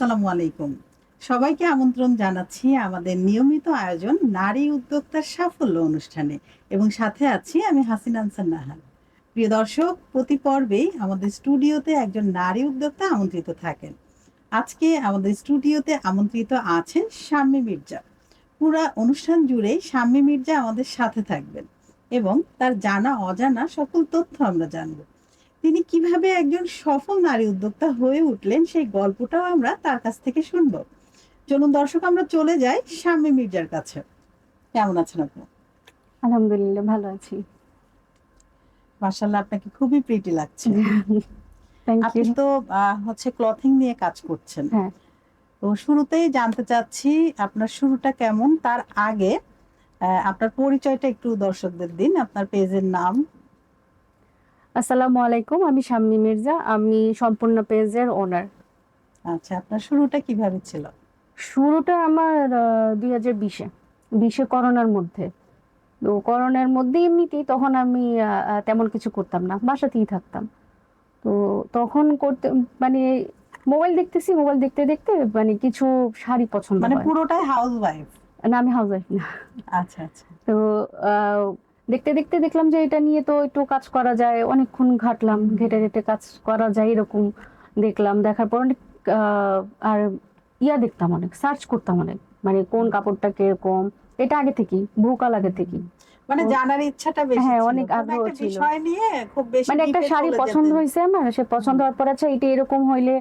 আসসালামু আলাইকুম। সবাইকে আমন্ত্রণ জানাচ্ছি আমাদের নিয়মিত আয়োজন নারী উদ্যোক্তার সাফল্য অনুষ্ঠানে এবং সাথে আছি আমি হাসিন আনসার নাহার। প্রিয় দর্শক, প্রতি পর্বেই আমাদের স্টুডিওতে একজন নারী উদ্যোক্তা আমন্ত্রিত থাকেন। আজকে আমাদের স্টুডিওতে আমন্ত্রিত আছেন শাম্মী মির্জা। পুরা অনুষ্ঠান জুড়ে শাম্মী মির্জা আমাদের সাথে থাকবেন এবং তার জানা অজানা সকল তথ্য আমরা জানব। তিনি কিভাবে একজন সফল নারী উদ্যোক্তা হয়ে উঠলেন সেই গল্পটাও আমরা তার কাছ থেকে শুনবো। চলুন দর্শক, আমরা চলে যাই শাম্মী মির্জার কাছে। কেমন আছেন আপনি? আলহামদুলিল্লাহ ভালো আছি। মাশাআল্লাহ, আপনাকে খুবই প্রিটি লাগছে। থ্যাংক আপনি ইউ। তো হচ্ছে ক্লথিং নিয়ে কাজ করছেন। হ্যাঁ, তো শুরুতেই জানতে চাচ্ছি আপনার শুরুটা কেমন। তার আগে আপনার পরিচয়টা একটু দর্শকদের দিন, আপনার পেজের নাম। আসসালামু আলাইকুম। আমি শাম্মী মির্জা। আমি সম্পূর্ণ পেজের ওনার। আচ্ছা, আপনার শুরুটা কিভাবে ছিল? শুরুটা আমার 2020-এ করোনার মধ্যে। তো করোনার মধ্যে এমনিতেই তখন আমি তেমন কিছু করতাম না, বাসাতেই থাকতাম। তো তখন করতে মানে মোবাইল দেখতেছি, মোবাইল দেখতে দেখতে মানে কিছু শাড়ি পছন্দ মানে হয়। পুরোটাই হাউস ওয়াইফ? না, আমি হাউস ওয়াইফ না। আচ্ছা আচ্ছা। তো আহ, দেখতে দেখতে দেখলাম যে এটা নিয়ে তো একটু কাজ করা যায়, অনেকক্ষণ ঘাটলাম, ঘেটে ঘেটে কাজ করা যায় এরকম দেখলাম। দেখার পর অনেক আর দেখতাম, অনেক সার্চ করতাম অনেক, মানে কোন কাপড়টা কিরকম, এটা আগে থেকেই বহুকাল আগে থেকেই। মানে তো জানার ইচ্ছাটা বেশি হ্যাঁ, ছিল, অনেক কোন আগ্রহ একটা ছিল। বিষয় নিয়ে খুব বেশি মানে একটা ডিপে শাড়ি চলে পছন্দ যেতেন। হয়েছে আমার, সে পছন্দ হুম, হওয়ার পর আচ্ছা এটা এরকম হইলে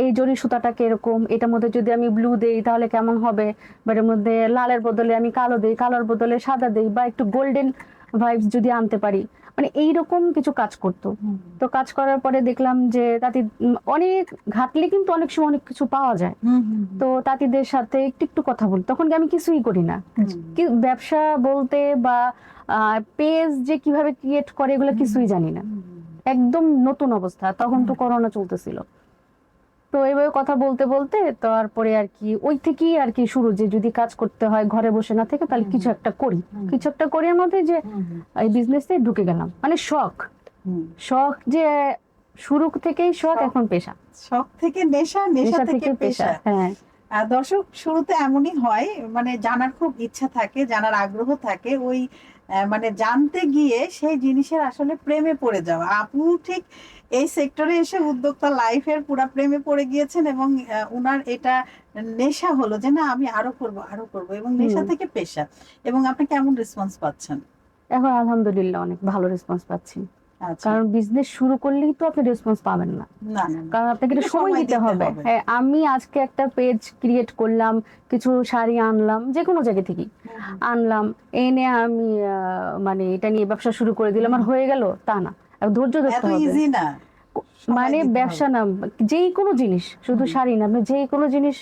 এই জরি সুতাটা কিরকম, এটার মধ্যে যদি আমি ব্লু দেই তাহলে কেমন হবে, বা এর মধ্যে লালের বদলে আমি কালো দেই, কালোর বদলে সাদা দেই, বা একটু গোল্ডেন ভাইবস যদি আনতে পারি, মানে এইরকম কিছু কাজ করতো। হুম, তো কাজ করার পরে দেখলাম যে তাতে অনেক ঘাটলে কিন্তু অনেক সময় অনেক কিছু পাওয়া যায়। হুম, হুম, তো তাঁতিদের সাথে একটু একটু কথা বলি, তখন কি আমি কিছুই করি না, হুম, কি ব্যবসা বলতে বা পেজ যে কিভাবে ক্রিয়েট করে এগুলো হুম, কিছুই জানি না। হুম, একদম নতুন অবস্থা, তখন হুম, তো করোনা চলতেছিল। তো এইভাবে কথা বলতে বলতে তারপরে আর কি ওই থেকেই আর কি শুরু, যে যদি কাজ করতে হয় ঘরে বসে না থেকে তাহলে হুম, কিছু একটা করি, হুম, কিছু একটা করি। এর মধ্যে যে হুম, হুম, এই বিজনেসে ঢুকে গেলাম, মানে শখ, হুম। শখ যে শুরু থেকেই শখ, শখ, এখন পেশা। শখ থেকে নেশা, নেশা নেশা থেকে থেকে পেশা, পেশা। হ্যাঁ। দর্শক, শুরুতে এমনই হয়, মানে জানার খুব ইচ্ছা থাকে, জানার আগ্রহ থাকে, ওই মানে জানতে গিয়ে সেই জিনিসের আসলে প্রেমে পড়ে যাওয়া। আপু ঠিক এই সেক্টরে এসে উদ্যোক্তা লাইফের পুরা প্রেমে পড়ে গিয়েছেন এবং উনার এটা নেশা হলো যে না, আমি আরো করব আরো করব, এবং হুম। নেশা থেকে পেশা। এবং আপনি কেমন রেসপন্স পাচ্ছেন? এখন আলহামদুলিল্লাহ অনেক ভালো রেসপন্স পাচ্ছি। আচ্ছা। কারণ বিজনেস শুরু করলেই তো আপনি রেসপন্স পাবেন না, না না না, কারণ আপনাকে একটু এটা সময় সময় দিতে দিতে হবে। হবে। হ্যাঁ, আমি আজকে একটা পেজ ক্রিয়েট করলাম, কিছু শাড়ি আনলাম যে কোনো জায়গা থেকে, হুম, আনলাম, এনে আমি মানে এটা নিয়ে ব্যবসা শুরু করে দিলাম আর হুম। হয়ে গেল তা না, আর ধৈর্য এত ধরতে হবে। ইজি না, সময় মানে দিতে ব্যবসা হবে। না, যেই কোনো জিনিস, শুধু হুম, শাড়ি না, আপনি যেই কোনো জিনিস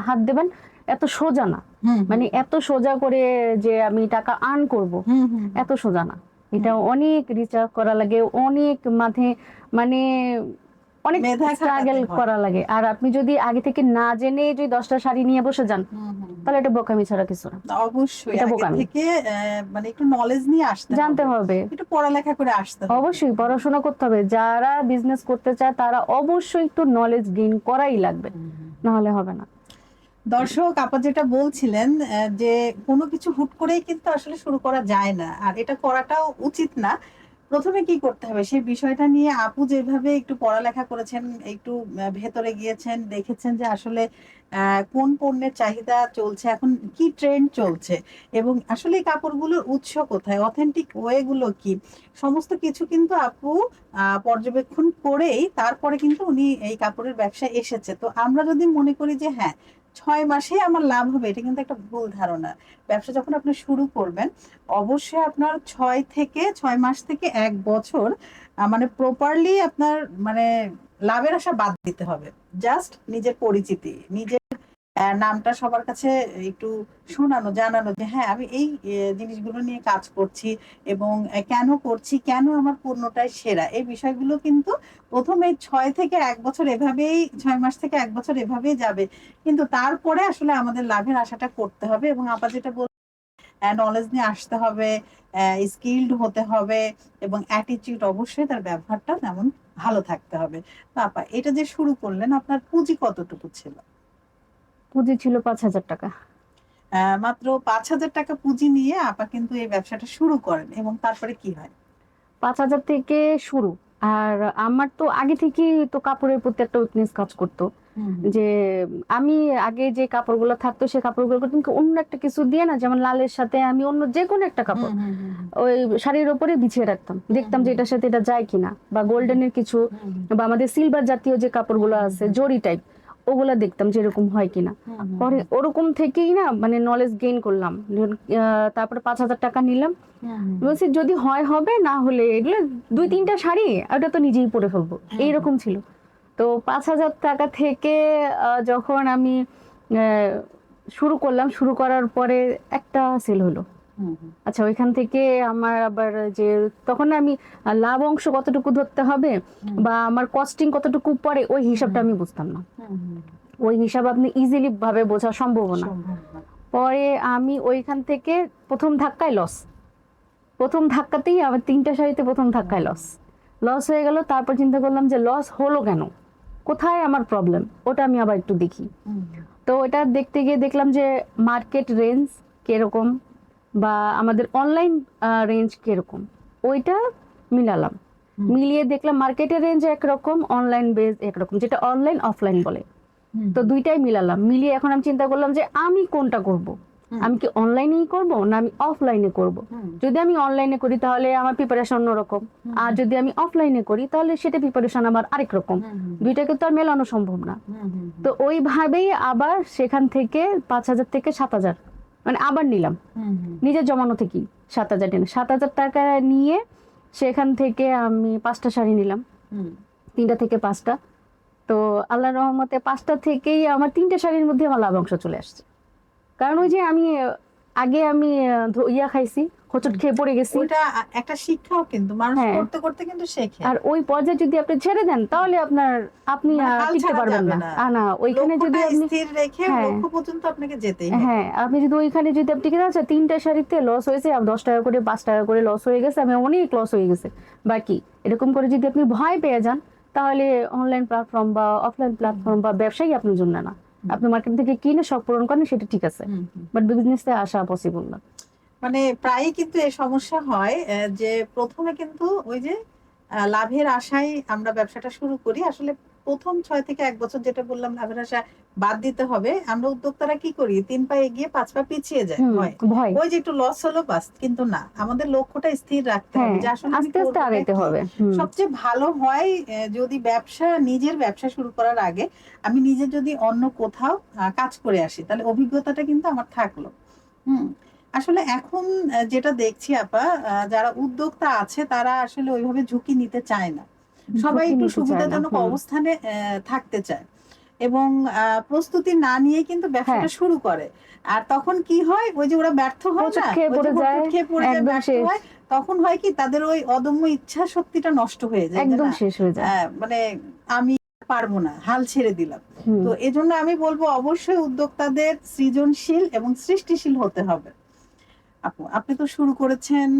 হাত দেবেন, এত সোজা না। হুম, হুম, মানে এত সোজা করে যে আমি টাকা আর্ন করব, হুম, হুম, এত সোজা না। এটা হুম। অনেক রিসার্চ করা লাগে, অনেক মাঝে মানে অনেক মেধা স্ট্রাগল খাটাতে হয়। করা লাগে। আর আপনি যদি আগে থেকে না জেনে যদি 10টা শাড়ি নিয়ে বসে যান, হুম, হুম, হুম। তাহলে এটা বোকামি ছাড়া কিছু না। অবশ্যই এটা আগে বোকামি, থেকে মানে একটু নলেজ নিয়ে আসতে জানতে হবে, হবে। একটু পড়ালেখা করে আসতে হবে। অবশ্যই পড়াশোনা করতে হবে, যারা বিজনেস করতে চায় তারা অবশ্যই একটু নলেজ গেইন করাই লাগবে, হুম, হুম। না হলে হবে না। দর্শক, আপা যেটা বলছিলেন যে কোনো কিছু হুট করেই কিন্তু আসলে শুরু করা যায় না, আর এটা করাটাও উচিত না। প্রথমে কি করতে হবে সেই বিষয়টা নিয়ে আপু যেভাবে একটু পড়ালেখা করেছেন, একটু ভেতরে গিয়েছেন, দেখেছেন যে আসলে কোন পণ্যের চাহিদা চলছে এখন, কি ট্রেন্ড চলছে, এবং আসলে এই কাপড়গুলোর উৎস কোথায়, অথেন্টিক ওয়ে গুলো কি, সমস্ত কিছু কিন্তু আপু পর্যবেক্ষণ করেই তারপরে কিন্তু উনি এই কাপড়ের ব্যবসায় এসেছে। তো আমরা যদি মনে করি যে হ্যাঁ, 6 মাসেই আমার লাভ হবে, এটা কিন্তু একটা ভুল ধারণা। ব্যবসা যখন আপনি শুরু করবেন, অবশ্যই আপনার 6 মাস থেকে 1 বছর মানে প্রপারলি আপনার মানে লাভের আশা বাদ দিতে হবে। জাস্ট নিজের পরিচিতি, নিজের নামটা সবার কাছে একটু শোনানো, জানানো যে হ্যাঁ, আমি এই জিনিসগুলো নিয়ে কাজ করছি, এবং কেন করছি, কেন আমার পণ্যটাই সেরা, এই বিষয়গুলো কিন্তু প্রথমে 6 থেকে 1 বছর এভাবেই, 6 মাস থেকে 1 বছর এভাবেই যাবে। কিন্তু তারপরে আসলে আমাদের লাভের আশাটা করতে হবে, এবং আপা যেটা নলেজ নিয়ে আসতে হবে, স্কিলড হতে হবে, এবং অ্যাটিটিউড, অবশ্যই তার ব্যবহারটা তেমন ভালো থাকতে হবে। তো আপা, এটা যে শুরু করলেন, আপনার পুঁজি কতটুকু ছিল? পুঁজি ছিল 5,000 টাকা। মাত্র 5,000 টাকা পুঁজি নিয়ে আপা কিন্তু এই ব্যবসাটা শুরু করেন, এবং তারপরে কি হয়? 5,000 থেকে শুরু। আর আমার তো আগে থেকেই তো কাপড়ের প্রতি একটা উইকনেস কাজ করতো, হুম যে আমি আগে যে কাপড়গুলো থাকতো সেই কাপড়গুলো কিন্তু অন্য একটা কিছু দিয়ে না, যেমন লালের সাথে আমি অন্য যে কোনো একটা কাপড় হুম হুম হুম ওই শাড়ির ওপরে বিছিয়ে রাখতাম, দেখতাম যে এটার সাথে এটা যায় কিনা, বা গোল্ডেনের কিছু হুম বা আমাদের সিলভার জাতীয় যে কাপড়গুলো আছে জরি টাইপ, ওগুলা দেখতাম যে এরকম হয় কিনা। পরে ওরকম থেকেই না মানে নলেজ গেইন করলাম। তারপরে 5,000 টাকা নিলাম, বলছি যদি হয় হবে, না হলে এগুলো 2-3টা শাড়ি ওটা তো নিজেই পরে ফেলবো, এইরকম ছিল। তো 5,000 টাকা থেকে যখন আমি আহ, শুরু করলাম, শুরু করার পরে একটা সেল হলো। আচ্ছা, ওইখান থেকে আমার আবার যে তখন আমি লাভ অংশ কতটুকু ধরতে হবে বা আমার কস্টিং কতটুকু পড়ে ওই হিসাবটা আমি বুঝতাম না। ওই হিসাব আপনি ইজিলি ভাবে বোঝা সম্ভব না। পরে আমি ওইখান থেকে প্রথম ধাক্কায় লস, প্রথম ধাক্কাতেই আমার 3টা শাড়িতে প্রথম ধাক্কায় লস লস হয়ে গেল। তারপর চিন্তা করলাম যে লস হলো কেন, কোথায় আমার প্রবলেম, ওটা আমি আবার একটু দেখি। তো এটা দেখতে গিয়ে দেখলাম যে মার্কেট রেঞ্জ কিরকম বা আমাদের অনলাইন রেঞ্জ কিরকম, ওইটা মিলালাম। মিলিয়ে দেখলাম মার্কেটের রেঞ্জ একরকম, অনলাইন বেস একরকম, যেটা অনলাইন অফলাইন বলে। তো দুইটাই মিলালাম, মিলিয়ে এখন আমি চিন্তা করলাম যে আমি কোনটা করব, আমি কি অনলাইনেই করব না আমি অফলাইনে করব। যদি আমি অনলাইনে করি তাহলে আমার প্রিপারেশন অন্যরকম, আর যদি আমি অফলাইনে করি তাহলে সেটা প্রিপারেশন আমার আরেক রকম, দুইটাকে তো আর মেলানো সম্ভব না। তো ওইভাবেই আবার সেখান থেকে 5,000 থেকে 7,000 মানে আবার নিলাম, নিজের জমানো থেকেই 7,000 নিলাম। 7,000 টাকা নিয়ে সেখান থেকে আমি 5টা শাড়ি নিলাম, 3টা থেকে 5টা। তো আল্লাহর রহমতে 5টা থেকেই আমার 3টে শাড়ির মধ্যে আমার লাভ অংশ চলে আসছে। কারণ ওই যে আমি আগে আমি ইয়া খাইছি, হোঁচট খেয়ে পড়ে গেছি। ওটা একটা শিক্ষাও, কিন্তু মানুষ হ্যাঁ। করতে করতে কিন্তু শেখে। আর ওই পর্যায়ে যদি আপনি ছেড়ে দেন তাহলে আপনি মানে হাল টিকতে ছাড়া পারবেন যাবে না। না। না, ওইখানে যদি লক্ষ্যটা আপনি স্থির রেখে হ্যাঁ লক্ষ্য পর্যন্ত আপনাকে যেতেই হবে। হ্যাঁ আপনি যদি ওইখানে যদি আপনি কিনা আচ্ছা 3টা শাড়িতে লস হয়েছে, 10 টাকা করে 5 টাকা করে লস হয়ে গেছে, আমি অনেক লস হয়ে গেছে বাকি, এরকম করে যদি আপনি ভয় পেয়ে যান তাহলে অনলাইন প্ল্যাটফর্ম বা অফলাইন প্ল্যাটফর্ম বা ব্যবসায়ী আপনার জন্য না। আপনি মার্কেট থেকে কিনে শখ পূরণ করেন সেটা ঠিক আছে, বাট বিজনেসে আসা পসিবল না। মানে প্রায়ই কিন্তু এই সমস্যা হয়, যে প্রথমে কিন্তু ওই যে লাভের আশায় আমরা ব্যবসাটা শুরু করি। আসলে প্রথম 6 থেকে 1 বছর যেটা বললাম লাভের আশা বাদ দিতে হবে, আমরা উদ্যোক্তারা কি করি, 3 পা এগিয়ে 5 পা পিছিয়ে যায় ভয়। ভয়, ওই যে একটু লস হলো বাস, কিন্তু না, আমাদের লক্ষ্যটা স্থির রাখতে হবে যে আসলে আমি আস্তে আস্তে করবোটা আগাইতে কি। হবে। সবচেয়ে ভালো হয় যদি নিজের ব্যবসা শুরু করার আগে আমি নিজে যদি অন্য কোথাও কাজ করে আসি, তাহলে অভিজ্ঞতাটা কিন্তু আমার থাকলো। হুম। আসলে এখন যেটা দেখছি আপা, যারা উদ্যোক্তা আছে তারা আসলে ওইভাবে ঝুঁকি নিতে চায় না। সবাই ঝুঁকি একটু নিতে চায় না। সুবিধাজনক অবস্থানে থাকতে চায়, এবং প্রস্তুতি না নিয়ে কিন্তু হ্যাঁ, ব্যবসাটা শুরু করে। আর তখন কি হয়, ওই যে ওরা ব্যর্থ হয় হোঁচট না, খেয়ে ওই যে পড়ে যায়, হোঁচট খেয়ে পড়ে যায়, একদম ব্যর্থ শেষ, হয়। তখন হয় কি, তাদের ওই অদম্য ইচ্ছা শক্তিটা নষ্ট হয়ে যায়, যে একদম না শেষ হয়ে যায়। মানে আমি পারবো না, হাল ছেড়ে দিলাম। তো এজন্য আমি বলবো অবশ্যই উদ্যোক্তাদের সৃজনশীল এবং সৃষ্টিশীল হতে হবে। আপু, আপনি তো শুরু করেছেন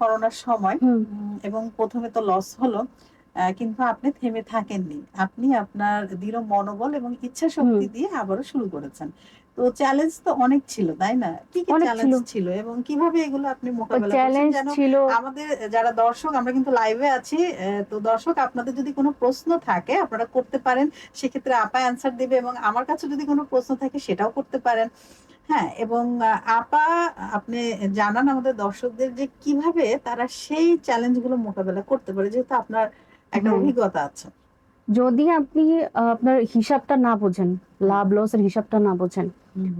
করোনার সময়, এবং প্রথমে তো লস হলো, কিন্তু আপনি থেমে থাকেননি। আপনি আপনার দৃঢ় মনোবল এবং ইচ্ছা শক্তি দিয়ে আবারও শুরু করেছেন। তো চ্যালেঞ্জ তো অনেক ছিল, তাই না? কি কি অনেক চ্যালেঞ্জ ছিল, ছিল এবং কিভাবে এগুলো আপনি মোকাবেলা করছেন, চ্যালেঞ্জ যেন ছিল। আমাদের যারা দর্শক, আমরা কিন্তু লাইভে আছি, তো দর্শক আপনাদের যদি কোনো প্রশ্ন থাকে আপনারা করতে পারেন, সেক্ষেত্রে আপা অ্যান্সার দিবে, এবং আমার কাছে যদি কোনো প্রশ্ন থাকে সেটাও করতে পারেন। হ্যাঁ, এবং আপা আপনি জানান আমাদের দর্শকদের যে কিভাবে তারা সেই চ্যালেঞ্জ গুলো মোকাবেলা করতে পারে, যেহেতু আপনার একটা অভিজ্ঞতা আছে। যদি আপনি আপনার হিসাবটা না বোঝেন, লাভ লসের হিসাবটা না বোঝেন,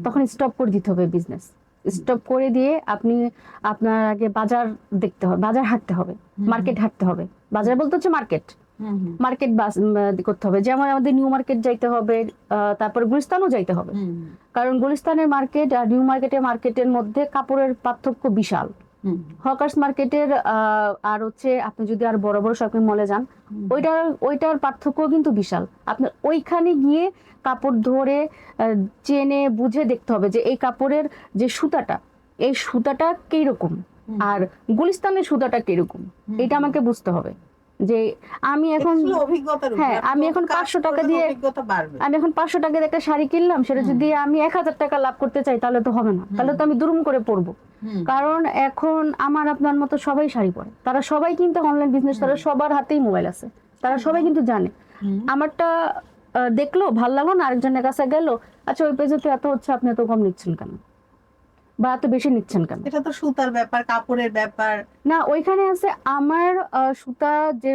তখন স্টপ করে দিতে হবে বিজনেস। স্টপ করে দিয়ে আপনি আপনার আগে বাজার দেখতে হবে, বাজার হাঁটতে হবে, মার্কেট হাঁটতে হবে। বাজার বলতে হচ্ছে মার্কেট, মার্কেট করতে হবে। যেমন আমাদের নিউ মার্কেট যাইতে হবে, তারপর গুলিস্তানও যাইতে হবে। কারণ গুলিস্তানের মার্কেট আর নিউ মার্কেটের মধ্যে কাপড়ের পার্থক্য বিশাল। হকার্স মার্কেটের আর হচ্ছে আপনি যদি আর বড় বড় শপিং মলে যান, ওইটার পার্থক্য কিন্তু বিশাল। আপনার ওইখানে গিয়ে কাপড় ধরে চেনে বুঝে দেখতে হবে যে এই কাপড়ের যে সুতাটা, এই সুতাটা কিরকম আর গুলিস্তানের সুতাটা কিরকম, এটা আমাকে বুঝতে হবে। যে আমি এখন অভিজ্ঞতার উপর, হ্যাঁ, আমি এখন কাজ 500 টাকা করলে দিয়ে অভিজ্ঞতা বাড়বে। আমি এখন 500 টাকা দিয়ে একটা শাড়ি কিনলাম, সেটা যদি আমি 1000 টাকা লাভ করতে চাই তাহলে তো হবে না, তাহলে তো আমি দুরুম করে পড়বো। কারণ এখন আমার আপনার মতো সবাই শাড়ি পরে, তারা সবাই কিন্তু অনলাইন বিজনেস, তারা সবার হাতেই মোবাইল আছে, তারা সবাই কিন্তু জানে। আমারটা দেখলো ভাল লাগলো না, আরেকজনের কাছে গেল, আচ্ছা ওই পেজে তো এত হচ্ছে, আপনি এত কম নিচ্ছেন কেন, বা এত বেশি নিচ্ছেন কেন? এটা তো সুতার ব্যাপার, কাপড়ের ব্যাপার না, ওইখানে আছে আমার সুতা যে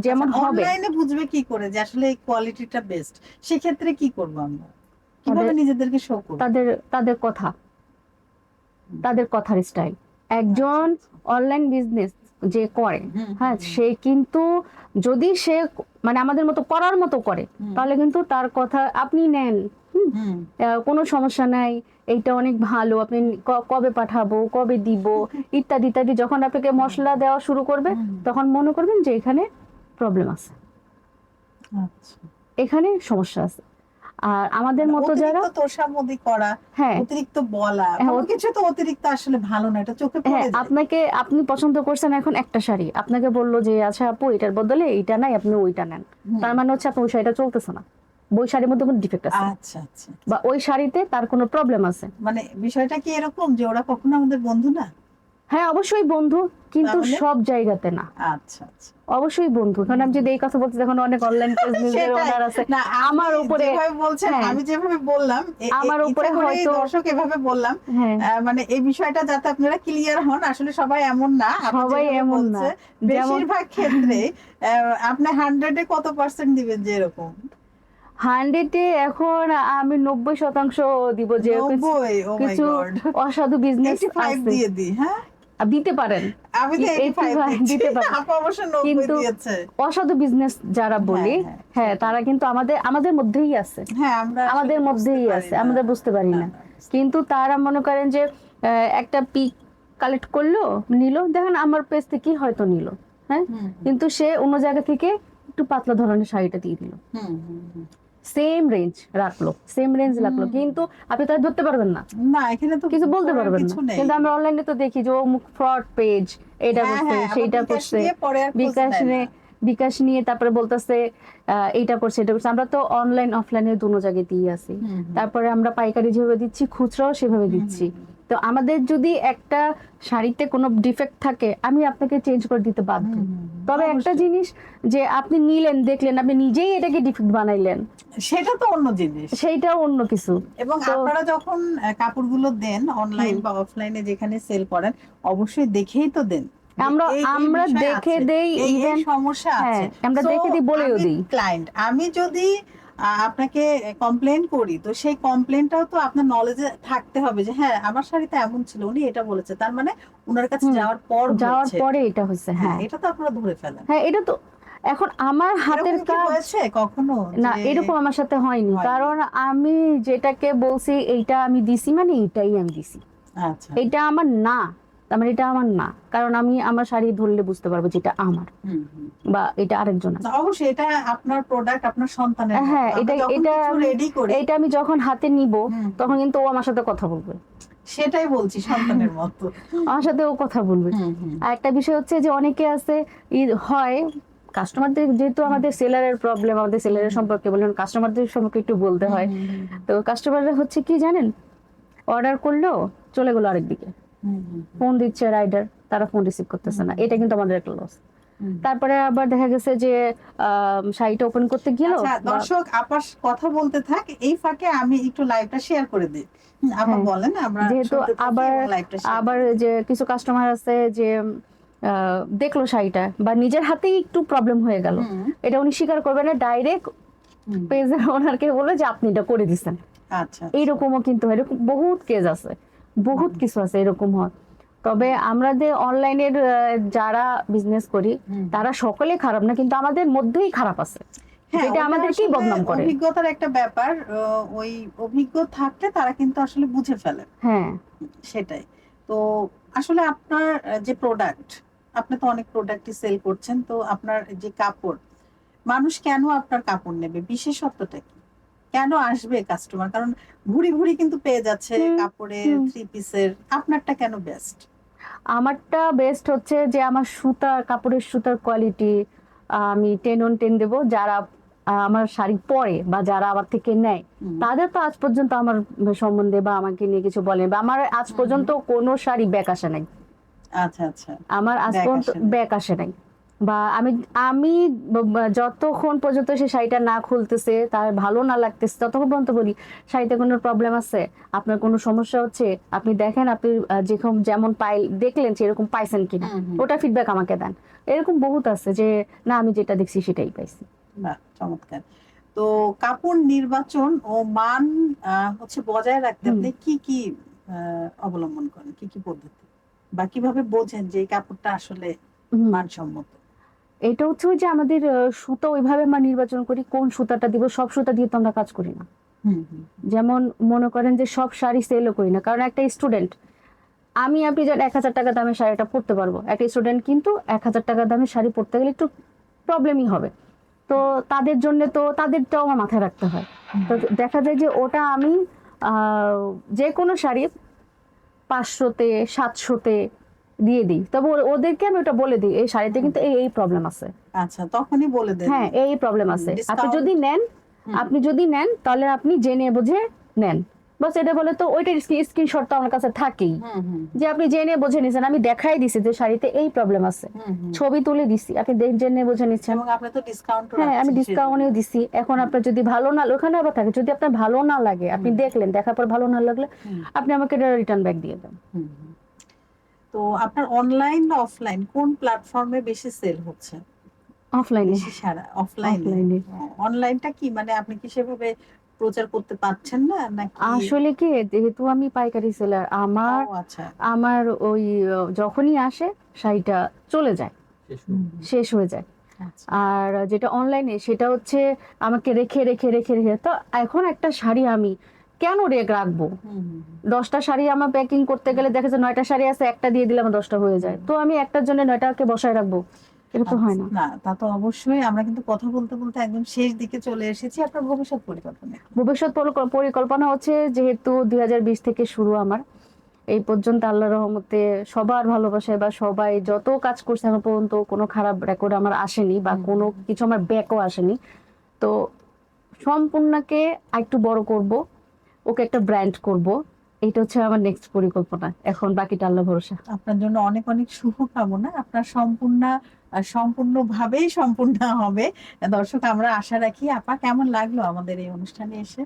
যেমন হবে। অনলাইনে বুঝবে কি করে যে আসলে এই কোয়ালিটিটা বেস্ট? সেক্ষেত্রে কি করবো আমরা, কিভাবে নিজেদেরকে শো করব? তাদের তাদের কথা, তাদের কথার স্টাইল। একজন অনলাইন বিজনেস যে করে, হ্যাঁ, সে কিন্তু যদি সে মানে আমাদের মতো করার মতো করে, তাহলে কিন্তু তার কথা আপনি নেন, কোনো সমস্যা নাই, এইটা অনেক ভালো, আপনি কবে পাঠাবো, কবে দিব, ইত্যাদি ইত্যাদি। যখন আপনাকে মশলা দেওয়া শুরু করবে, তখন মনে করবেন যে এখানে প্রবলেম আছে, এখানে সমস্যা আছে। আর আমাদের মতো যারা তোষামোদি করা, হ্যাঁ অতিরিক্ত বলা, কোনো কিছু তো অতিরিক্ত আসলে ভালো না, এটা চোখে পড়ে যায়। আপনি পছন্দ করছেন এখন একটা শাড়ি, আপনাকে বললো যে আচ্ছা আপু এটার বদলে এইটা নাই, আপনি ওইটা নেন, তার মানে হচ্ছে আপনার ওই শাড়িটা চলতেছে না, ওই শাড়ির মধ্যে কোনো ডিফেক্ট আছে, আচ্ছা আচ্ছা, বা ওই শাড়িতে তার কোনো প্রবলেম আছে। মানে বিষয়টা কি এরকম যে ওরা কখনো আমাদের বন্ধু না? হ্যাঁ, অবশ্যই বন্ধু, কিন্তু সব জায়গাতে না। আচ্ছা আচ্ছা, অবশ্যই বন্ধু। কারণ আমি যদি এই কথা বলতে, এখন অনেক অনলাইন বিজনেসের ওনার আছে, না আমার উপরে যেভাবে বলছেন, আমি যেভাবে বললাম, আমার উপরে হয়তো দর্শক এভাবে বললাম, মানে এই বিষয়টা যাতে আপনারা ক্লিয়ার হন, আসলে সবাই এমন না, সবাই এমন না। বেশিরভাগ ক্ষেত্রে আপনি 100-এ কত পার্সেন্ট দিবেন যে এরকম? 100-এ এখন আমি 90% দিব, যে কিছু অসাধু বিজনেস দিয়ে দিই, হ্যাঁ দিতে পারেন, আমি তো 85 দিতে পারেন, আপু অবশ্য 90 কিন্তু দিয়েছে। অসাধু বিজনেস যারা বলি, হ্যাঁ তারা কিন্তু আমাদের মধ্যেই আছে, হ্যাঁ আমরা আমাদের মধ্যেই আছে, আমরা বুঝতে পারি না। কিন্তু তারা মনে করেন যে একটা পিক কালেক্ট করলো, নিল, দেখেন আমার পেজ থেকেই হয়তো নিল, হ্যাঁ, কিন্তু সে অন্য জায়গা থেকে একটু পাতলা ধরনের শাড়িটা দিয়ে দিল, সেম রেঞ্জ রাখলো, কিন্তু আপনি তো আর ধরতে পারবেন না, না এখানে তো কিছু বলতে পারবেন না। কিন্তু আমরা অনলাইনে তো দেখি যে ও ফ্রড পেজ, এটা করছে, সেইটা করছে, বিকাশ নিয়ে তারপরে বলতেছে এইটা করছে, এটা করছে। আমরা তো অনলাইন অফলাইনে দুটো জায়গায় দিয়ে আছি, তারপরে আমরা পাইকারি যেভাবে দিচ্ছি, খুচরাও সেভাবে দিচ্ছি। তো আমাদের যদি একটা শাড়িতে কোনো ডিফেক্ট থাকে, আমি আপনাকে চেঞ্জ করে দিতে বাধ্য। তবে একটা জিনিস, যে আপনি নিলেন, দেখলেন, আপনি নিজেই এটাকে ডিফেক্ট বানাইলেন, সেটা তো অন্য জিনিস, সেইটা অন্য কিছু। এবং আপনারা যখন কাপড়গুলো দেন অনলাইন বা অফলাইনে যেখানে সেল করেন, অবশ্যই দেখেই তো দেন। আমরা দেখে দেই, ইভেন সমস্যা আছে আমরা দেখে দিই, বলেও দিই ক্লায়েন্ট। আমি যদি আপনাকে কমপ্লেন করি, তো সেই কমপ্লেনটাও তো আপনার নলেজে থাকতে হবে যে হ্যাঁ আমার শাড়িতে এমন ছিল, উনি এটা বলেছে, তার মানে ওনার কাছে যাওয়ার পরে এটা হচ্ছে, হ্যাঁ এটা তো আপনারা ধরে ফেলেন। হ্যাঁ, এটা তো এখন আমার হাতের কাজ হয়েছে কখনো না, এরকম আমার সাথে হয়নি, কারণ আমি যেটাকে বলছি এইটা আমি দিছি, মানে এইটাই আমি দিছি, আচ্ছা এটা আমার না, তার মানে এটা আমার না, কারণ আমি আমার শাড়ি ধরলে বুঝতে পারবো যেটা আমার বা এটা আরেকজন। অবশ্যই এটা আপনার প্রোডাক্ট, আপনার সন্তানের। হ্যাঁ, এটা আমি যখন হাতে নিব, তখন কিন্তু ও আমার সাথে কথা বলবে, সেটাই বলছি, সন্তানের মতো আমার সাথে ও কথা বলবে। আর একটা বিষয় হচ্ছে যে অনেকে আছে হয় কাস্টমারদের, যেহেতু আমাদের সেলারের প্রবলেম, আমাদের সেলারের সম্পর্কে বললেন, কাস্টমারদের সম্পর্কে একটু বলতে হয়। তো কাস্টমাররা হচ্ছে কি জানেন, অর্ডার করলো, চলে গেলো আরেকদিকে, ফোন দিচ্ছে রাইডার, তারা ফোন রিসিভ করতেছে না, এটা কিন্তু আমাদের একটা লস। তারপরে আবার দেখা গেছে যে শাড়িটা ওপেন করতে গেল। দর্শক আপার কথা বলতে থাক, এই ফাঁকে আমি একটু লাইভটা শেয়ার করে দিই। আপা বলেন, আমরা যেহেতু আবার যে কিছু কাস্টমার আছে যে দেখলো শাড়িটা, বা নিজের হাতেই একটু প্রবলেম হয়ে গেল, এটা উনি স্বীকার করবে না, ডাইরেক্ট পেজের ওনারকে বলে যে আপনি এটা করে দিচ্ছেন। আচ্ছা, এইরকমও কিন্তু এরকম বহুত কেস আছে, বহুত কিছু আছে এরকম হয়। তবে আমাদের অনলাইনের যারা বিজনেস করি, তারা সকলে খারাপ না, কিন্তু আমাদের মধ্যেই খারাপ আছে, যেটা আমাদেরকেই বদনাম করে। অভিজ্ঞতার একটা ব্যাপার, ওই অভিজ্ঞ থাকলে তারা কিন্তু আসলে বুঝে ফেলে। হ্যাঁ, সেটাই। তো আসলে আপনার যে প্রোডাক্ট, আপনি তো অনেক প্রোডাক্টই সেল করছেন, তো আপনার যে কাপড়, মানুষ কেন আপনার কাপড় নেবে? বিশেষত্বটা কি? কেন আসবে কাস্টমার? কারণ ভুরি ভুরি কিন্তু পেয়ে যাচ্ছে কাপড়ের, থ্রি পিসের, আপনারটা কেন বেস্ট? আমারটা বেস্ট হচ্ছে যে আমার কাপড়ের সুতার কোয়ালিটি আমি 10/10 দেবো। যারা আমার শাড়ি পরে বা যারা আমার থেকে নেয় তাদের তো আজ পর্যন্ত আমার সম্বন্ধে বা আমাকে নিয়ে কিছু বলেন, বা আমার আজ পর্যন্ত কোনো শাড়ি ব্যাক আসে নাই। আচ্ছা আচ্ছা, আমার আজ Back পর্যন্ত আসে নাই। ব্যাক আসে নাই। বা আমি আমি যতক্ষণ পর্যন্ত সে শাড়িটা না খুলতেছে, তার ভালো না লাগতেছে, ততক্ষণ পর্যন্ত বলি শাড়িতে কোনো প্রবলেম আছে, আপনার কোনো সমস্যা হচ্ছে, আপনি দেখেন আপনি যেমন দেখলেন সেরকম পাইছেন কিনা, ওটা ফিডব্যাক আমাকে দেন। এরকম বহুত আছে যে না আমি যেটা দেখছি সেটাই পাইছি। বাহ, চমৎকার। তো কাপড় নির্বাচন ও মান হচ্ছে বজায় রাখতে আপনি কি কি অবলম্বন করেন, কি কি পদ্ধতি, বা কিভাবে বোঝেন যে এই কাপড়টা আসলে মানসম্মত? এটা হচ্ছে ওই যে আমাদের সুতো ওইভাবে আমরা নির্বাচন করি কোন সুতাটা দিব। সব সুতা দিয়ে তো আমরা কাজ করি না। যেমন মনে করেন যে সব শাড়ি সেলও করি না, কারণ একটা স্টুডেন্ট, আপনি যখন 1,000 টাকা দামের শাড়িটা পরতে পারবো, একটা স্টুডেন্ট কিন্তু 1,000 টাকা দামের শাড়ি পরতে গেলে একটু প্রবলেমই হবে। তো তাদের জন্য তো তাদেরটাও আমার মাথায় রাখতে হয়। তো দেখা যায় যে ওটা আমি যে কোনো শাড়ি 500-তে 700-তে দিয়ে দিই, তবে ওদেরকে আমি ওটা বলে দিই এই শাড়িতে কিন্তু এই প্রবলেম আছে। আচ্ছা, তখনই বলে দেন। হ্যাঁ, এই প্রবলেম আছে। আপনি Discount- যদি নেন তাহলে আপনি জেনে বুঝে নেন। বাস এটা বলে তো ওইটার স্ক্রিনশট তো আমার কাছে থাকেই, যে আপনি জেনে বুঝে নিছেন। আমি দেখাই দিছি যে শাড়িতে এই প্রবলেম আছে, ছবি তুলে দিছি, আপনি জেনে বুঝে নিচ্ছেন। এবং আপনি তো ডিসকাউন্ট, হ্যাঁ, আমি ডিসকাউন্টও দিছি। এখন আপনার যদি ভালো না, ওখানে আবার থাকে যদি আপনার ভালো না লাগে, আপনি দেখলেন, দেখার পর ভালো না লাগলে আপনি আমাকে রিটার্ন ব্যাক দিয়ে দেন। তো আপনার অনলাইন না অফলাইন কোন প্ল্যাটফর্মে বেশি সেল হচ্ছে? অফলাইনে। সারা অফলাইনে। অনলাইনটা কি মানে আপনি কি সেভাবে প্রচার করতে পারছেন না নাকি? আসলে কি, যেহেতু আমি পাইকারি সেলার, আচ্ছা, আমার ওই যখনই আসে শাড়িটা চলে যায়, শেষ হয়ে যায়। আর যেটা অনলাইনে সেটা হচ্ছে আমাকে রেখে রেখে রেখে রেখে, তো এখন একটা শাড়ি আমি কেন রাখবো? 10টা শাড়ি আমার প্যাকিং করতে গেলে দেখা যায় 9টা শাড়ি আছে, একটা দিয়ে দিলে আমার 10টা হয়ে যায়। তো আমি একটার জন্য 9টাকে বসায় রাখবো? এটা তো হয় না। না, তা তো অবশ্যই। আমরা কিন্তু কথা বলতে বলতে একদম শেষ দিকে চলে এসেছি। আপনার ভবিষ্যৎ পরিকল্পনা? ভবিষ্যৎ পরিকল্পনা হচ্ছে, যেহেতু 2020 থেকে শুরু আমার, এই পর্যন্ত আল্লাহর রহমতে সবার ভালোবাসায় বা সবাই যত কাজ করছে এখন পর্যন্ত কোনো খারাপ রেকর্ড আমার আসেনি, বা কোনো কিছু আমার ব্যাকও আসেনি। তো সম্পূর্ণকে একটু বড় করব, ওকে একটা ব্র্যান্ড করব, এটা হচ্ছে আমার নেক্সট পরিকল্পনা। এখন বাকিটা আল্লাহ ভরসা। আপনার জন্য অনেক অনেক শুভকামনা। আপনার সম্পূর্ণভাবেই সম্পূর্ণ হবে। দর্শক, আমরা আশা রাখি। আপা, কেমন লাগলো আমাদের এই অনুষ্ঠানে এসে?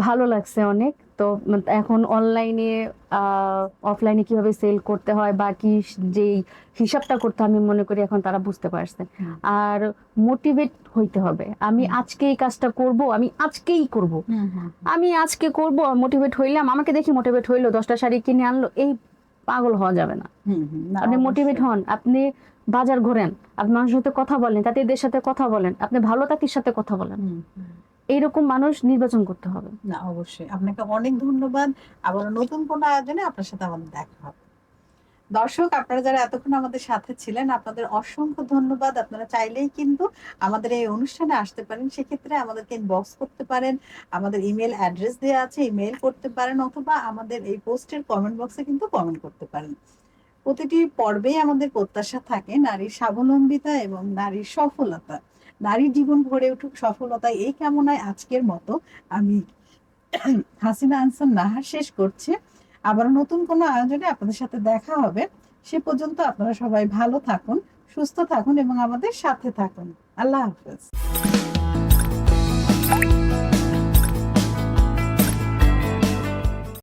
ভালো লাগছে অনেক। তো এখন অনলাইনে অফলাইনে কিভাবে সেল করতে হয় বা কি যেই হিসাবটা করতে হয়, আমি মনে করি এখন তারা বুঝতে পারছে। আর মোটিভেট হইতে হবে, আমি আজকে এই কাজটা করব, আমি আজকেই করব, আমি আজকে করব। মোটিভেট হইলাম, আমাকে দেখি মোটিভেট হইলো, 10টা শাড়ি কিনে আনলো, এই পাগল হওয়া যাবে না। আপনি মোটিভেট হন, আপনি বাজার ঘোরেন, আপনি মানুষের সাথে কথা বলেন, তাদের সাথে কথা বলেন, আপনি ভালো তাদের সাথে কথা বলেন। এইরকম মানুষ নির্বাচন করতে হবে। না, অবশ্যই। আপনাকে অনেক ধন্যবাদ। আবার নতুন কোনো আয়োজনে আপনার সাথে আমাদের দেখা হবে। দর্শক, আপনারা যারা এতক্ষণ আমাদের সাথে ছিলেন, আপনাদের অসংখ্য ধন্যবাদ। আপনারা চাইলেই কিন্তু আমাদের এই অনুষ্ঠানে আসতে পারেন। সেক্ষেত্রে আমাদেরকে ইনবক্স করতে পারেন, আমাদের ইমেল অ্যাড্রেস দেওয়া আছে, ইমেল করতে পারেন, অথবা আমাদের এই পোস্টের কমেন্ট বক্সে কিন্তু কমেন্ট করতে পারেন। প্রতিটি পর্বেই আমাদের প্রত্যাশা থাকে নারীর স্বাবলম্বিতা এবং নারীর সফলতা। নারীর জীবন ভরে উঠুক সফলতায়, এই কামনায় আজকের মতো আমি হাসিনা আনসার নাহার শেষ করছি। আবার নতুন কোনো আয়োজনে আপনাদের সাথে দেখা হবে। সে পর্যন্ত আপনারা সবাই ভালো থাকুন, সুস্থ থাকুন এবং আমাদের সাথে থাকুন। আল্লাহ হাফেজ।